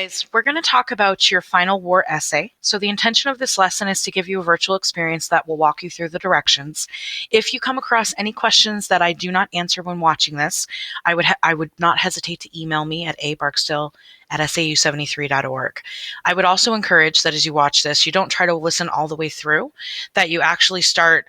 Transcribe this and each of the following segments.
Guys, we're going to talk about your final war essay. So the intention of this lesson is to give you a virtual experience that will walk you through the directions. If you come across any questions that I do not answer when watching this, I would not hesitate to email me at abarksdale@sau73.org. I would also encourage that as you watch this, you don't try to listen all the way through, that you actually start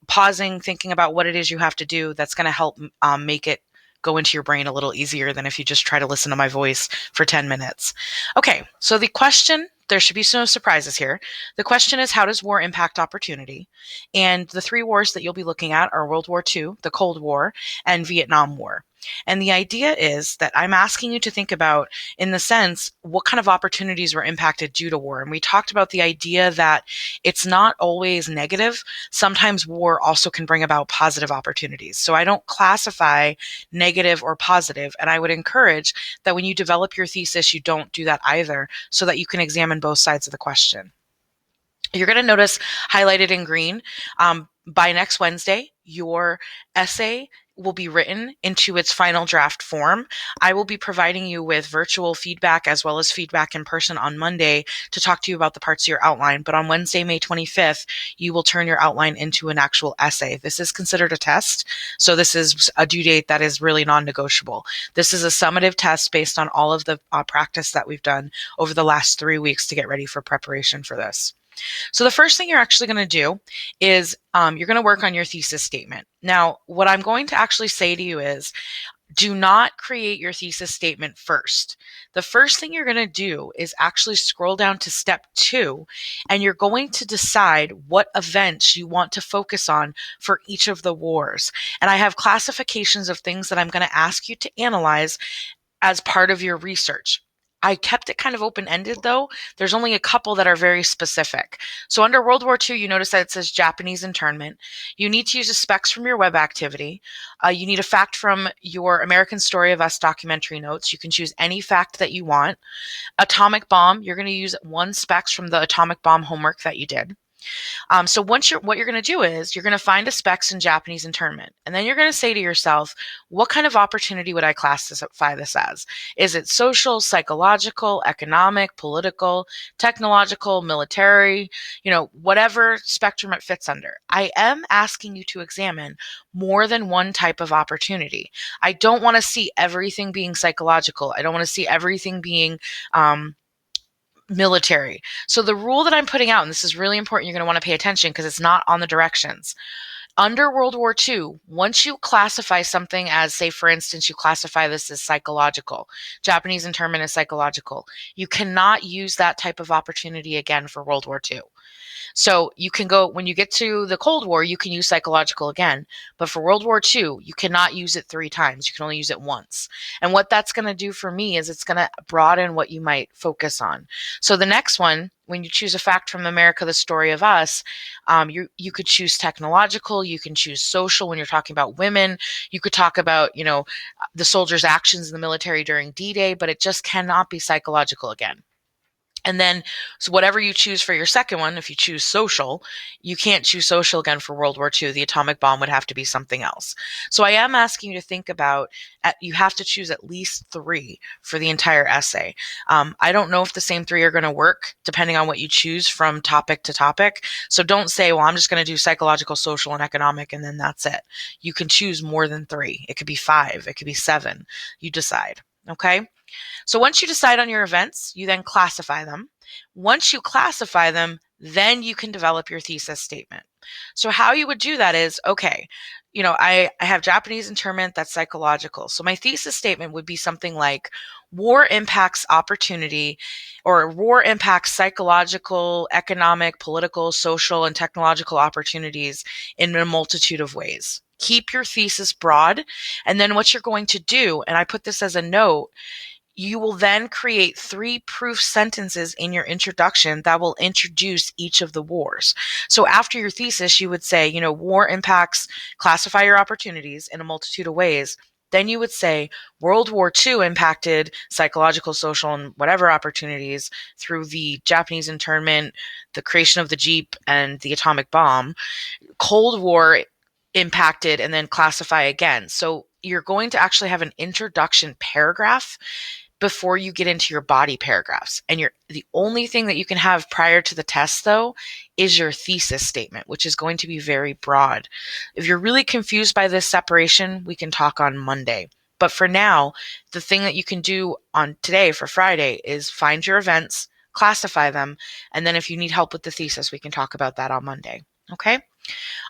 pausing, thinking about what it is you have to do. That's going to help make it go into your brain a little easier than if you just try to listen to my voice for 10 minutes. Okay, so the question, there should be no surprises here. The question is, how does war impact opportunity? And the three wars that you'll be looking at are World War II, the Cold War, and Vietnam War. And the idea is that I'm asking you to think about, in the sense, what kind of opportunities were impacted due to war. And we talked about the idea that it's not always negative. Sometimes war also can bring about positive opportunities. So I don't classify negative or positive, and I would encourage that when you develop your thesis, you don't do that either, so that you can examine both sides of the question. You're going to notice highlighted in green, by next Wednesday, your essay will be written into its final draft form. I will be providing you with virtual feedback as well as feedback in person on Monday to talk to you about the parts of your outline. But on Wednesday, May 25th, you will turn your outline into an actual essay. This is considered a test, so this is a due date that is really non-negotiable. This is a summative test based on all of the practice that we've done over the last 3 weeks to get ready for preparation for this. So the first thing you're actually going to do is you're going to work on your thesis statement. Now, what I'm going to actually say to you is, do not create your thesis statement first. The first thing you're going to do is actually scroll down to step 2, and you're going to decide what events you want to focus on for each of the wars. And I have classifications of things that I'm going to ask you to analyze as part of your research. I kept it kind of open-ended though. There's only a couple that are very specific. So under World War II, you notice that it says Japanese internment. You need to use the specs from your web activity. You need a fact from your American Story of Us documentary notes. You can choose any fact that you want. Atomic bomb, you're going to use one specs from the atomic bomb homework that you did. So what you're going to do is you're going to find a specs in Japanese internment, and then you're going to say to yourself, what kind of opportunity would I classify this as? Is it social, psychological, economic, political, technological, military, whatever spectrum it fits under? I am asking you to examine more than one type of opportunity. I don't want to see everything being psychological. I don't want to see everything being military. So the rule that I'm putting out, and this is really important, you're going to want to pay attention because it's not on the directions. Under World War II, once you classify something as, say, for instance, you classify this as psychological, Japanese internment is psychological, you cannot use that type of opportunity again for World War II. So you can go, when you get to the Cold War, you can use psychological again. But for World War II, you cannot use it 3 times. You can only use it once. And what that's going to do for me is it's going to broaden what you might focus on. So the next one, when you choose a fact from America, the Story of Us, you could choose technological, you can choose social when you're talking about women, you could talk about, the soldiers' actions in the military during D-Day, but it just cannot be psychological again. And then, so whatever you choose for your second one, if you choose social, you can't choose social again for World War II. The atomic bomb would have to be something else. So I am asking you to think about, you have to choose at least 3 for the entire essay. I don't know if the same 3 are going to work depending on what you choose from topic to topic. So don't say, well, I'm just going to do psychological, social, and economic, and then that's it. You can choose more than 3. It could be 5. It could be 7. You decide. Okay? So once you decide on your events, you then classify them. Once you classify them, then you can develop your thesis statement. So how you would do that is, okay, I have Japanese internment, that's psychological. So my thesis statement would be something like, war impacts opportunity, or war impacts psychological, economic, political, social, and technological opportunities in a multitude of ways. Keep your thesis broad. And then what you're going to do, and I put this as a note, you will then create 3 proof sentences in your introduction that will introduce each of the wars. So after your thesis, you would say, war impacts, classify your opportunities in a multitude of ways. Then you would say World War II impacted psychological, social, and whatever opportunities through the Japanese internment, the creation of the Jeep, and the atomic bomb. Cold War impacted, and then classify again. So you're going to actually have an introduction paragraph before you get into your body paragraphs. And the only thing that you can have prior to the test, though, is your thesis statement, which is going to be very broad. If you're really confused by this separation, we can talk on Monday. But for now, the thing that you can do on today for Friday is find your events, classify them, and then if you need help with the thesis, we can talk about that on Monday. Okay?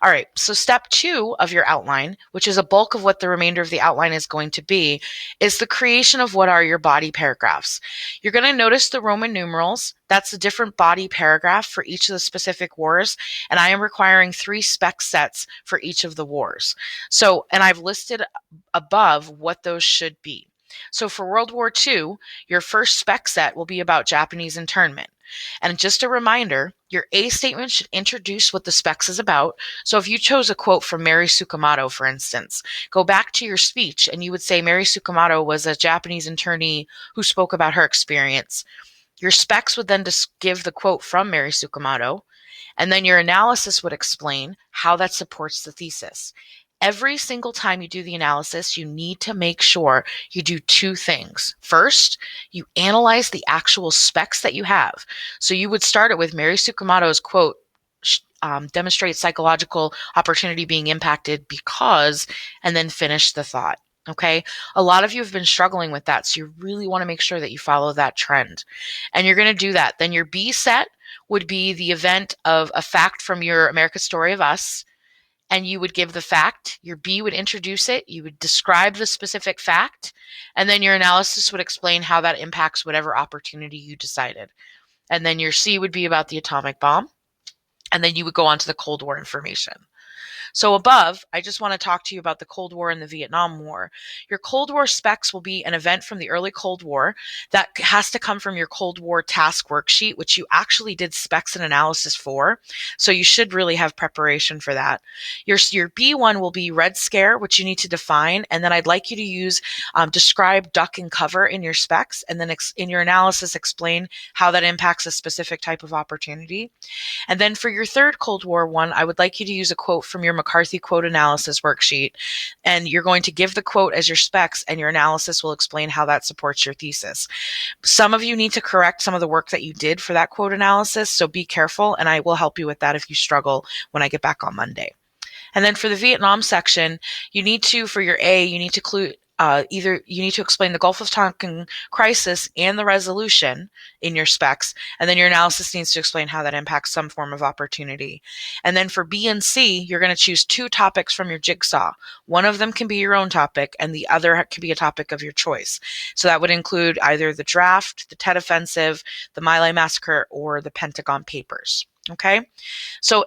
All right, so step 2 of your outline, which is a bulk of what the remainder of the outline is going to be, is the creation of what are your body paragraphs. You're going to notice the Roman numerals. That's a different body paragraph for each of the specific wars, and I am requiring 3 spec sets for each of the wars. So, and I've listed above what those should be. So for World War II, your first spec set will be about Japanese internment. And just a reminder, your A statement should introduce what the specs is about. So if you chose a quote from Mary Tsukamoto, for instance, go back to your speech and you would say Mary Tsukamoto was a Japanese internee who spoke about her experience. Your specs would then just give the quote from Mary Tsukamoto, and then your analysis would explain how that supports the thesis. Every single time you do the analysis, you need to make sure you do 2 things. First, you analyze the actual specs that you have. So you would start it with Mary Tsukamoto's quote, demonstrates psychological opportunity being impacted because, and then finish the thought. Okay. A lot of you have been struggling with that. So you really want to make sure that you follow that trend. And you're going to do that. Then your B set would be the event of a fact from your America's Story of Us. And you would give the fact, your B would introduce it, you would describe the specific fact, and then your analysis would explain how that impacts whatever opportunity you decided. And then your C would be about the atomic bomb, and then you would go on to the Cold War information. So above, I just want to talk to you about the Cold War and the Vietnam War. Your Cold War specs will be an event from the early Cold War that has to come from your Cold War task worksheet, which you actually did specs and analysis for. So you should really have preparation for that. Your B1 will be Red Scare, which you need to define. And then I'd like you to use describe, duck, and cover in your specs. And then in your analysis, explain how that impacts a specific type of opportunity. And then for your third Cold War one, I would like you to use a quote from your McCarthy quote analysis worksheet. And you're going to give the quote as your specs, and your analysis will explain how that supports your thesis. Some of you need to correct some of the work that you did for that quote analysis, so be careful, and I will help you with that if you struggle when I get back on Monday. And then for the Vietnam section, you need to, for your A, you need to include either you need to explain the Gulf of Tonkin crisis and the resolution in your specs, and then your analysis needs to explain how that impacts some form of opportunity. And then for B and C, you're going to choose 2 topics from your jigsaw. One of them can be your own topic, and the other can be a topic of your choice. So that would include either the draft, the Tet Offensive, the My Lai Massacre, or the Pentagon Papers. Okay? So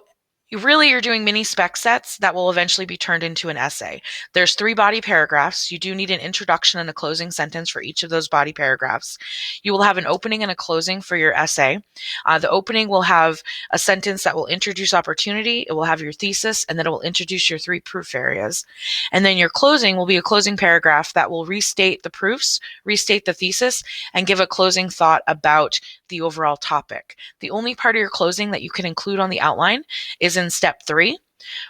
you're doing mini spec sets that will eventually be turned into an essay. There's 3 body paragraphs. You do need an introduction and a closing sentence for each of those body paragraphs. You will have an opening and a closing for your essay. The opening will have a sentence that will introduce opportunity. It will have your thesis, and then it will introduce your 3 proof areas. And then your closing will be a closing paragraph that will restate the proofs, restate the thesis, and give a closing thought about the overall topic. The only part of your closing that you can include on the outline is in step 3,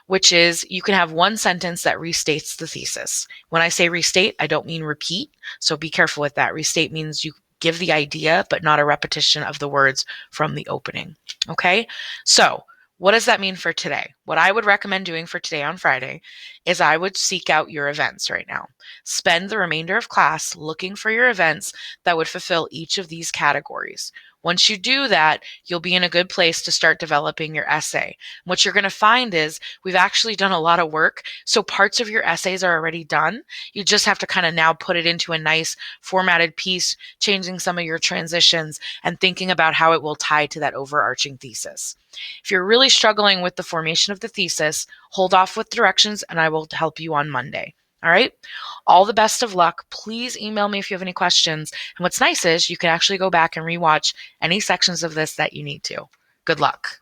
which is you can have one sentence that restates the thesis. When I say restate, I don't mean repeat, so be careful with that. Restate means you give the idea, but not a repetition of the words from the opening. Okay? So, what does that mean for today? What I would recommend doing for today on Friday is I would seek out your events right now. Spend the remainder of class looking for your events that would fulfill each of these categories. Once you do that, you'll be in a good place to start developing your essay. What you're going to find is we've actually done a lot of work, so parts of your essays are already done. You just have to kind of now put it into a nice formatted piece, changing some of your transitions and thinking about how it will tie to that overarching thesis. If you're really struggling with the formation of the thesis, hold off with directions and I will help you on Monday. All right. All the best of luck. Please email me if you have any questions. And what's nice is you can actually go back and rewatch any sections of this that you need to. Good luck.